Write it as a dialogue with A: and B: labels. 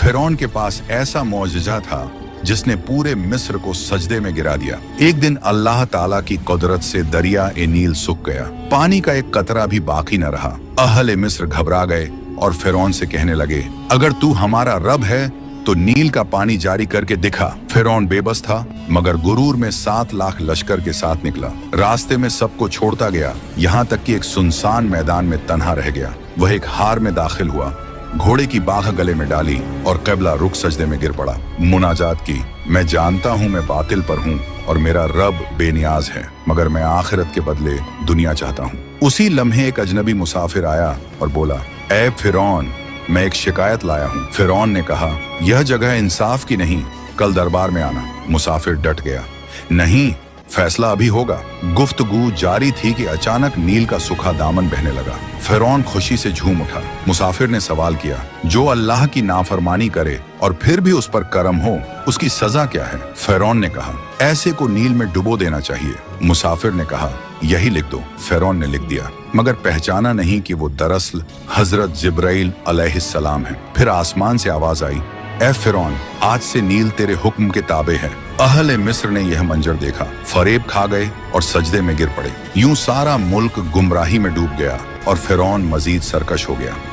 A: फिरौन के पास ऐसा मौजज़ा था जिसने पूरे मिस्र को सजदे में गिरा दिया। एक दिन अल्लाह ताला की कुदरत से दरिया ए नील सूख गया, पानी का एक कतरा भी बाकी न रहा। अहले मिस्र घबरा गए और फिरौन से कहने लगे, अगर तू हमारा रब है तो नील का पानी जारी करके दिखा। फिरौन बेबस था, मगर गुरूर में 7 लाख लश्कर के साथ निकला। रास्ते में सबको छोड़ता गया, यहाँ तक कि एक सुनसान मैदान में तन्हा रह गया। वह एक हार में दाखिल हुआ, घोड़े की बाह गले में डाली और क़िबला रुख सजदे में गिर पड़ा। मुनाजात की, मैं जानता हूँ मैं बातिल पर हूँ और मेरा रब बेनियाज है, मगर मैं आखिरत के बदले दुनिया चाहता हूँ। उसी लम्हे एक अजनबी मुसाफिर आया और बोला, ऐ फिरौन, मैं एक शिकायत लाया हूँ। फिरौन ने कहा, यह जगह इंसाफ की नहीं, कल दरबार में आना। मुसाफिर डट गया, नहीं, फैसला अभी होगा। गुफ्तगू जारी थी कि अचानक नील का सूखा दामन बहने लगा। फिरौन खुशी से झूम उठा। मुसाफिर ने सवाल किया, जो अल्लाह की नाफरमानी करे और फिर भी उस पर करम हो, उसकी सजा क्या है? फिरौन ने कहा, ऐसे को नील में डुबो देना चाहिए। मुसाफिर ने कहा, यही लिख दो। फिरौन ने लिख दिया, मगर पहचाना नहीं कि वो दरअसल हजरत जिब्राइल अलैहिस्सलाम है। फिर आसमान से आवाज आई, ए फिरौन, आज से नील तेरे हुक्म के ताबे है। अहले मिस्र ने यह मंजर देखा, फरेब खा गए और सजदे में गिर पड़े। यूं सारा मुल्क गुमराही में डूब गया और फिरौन मजीद सरकश हो गया।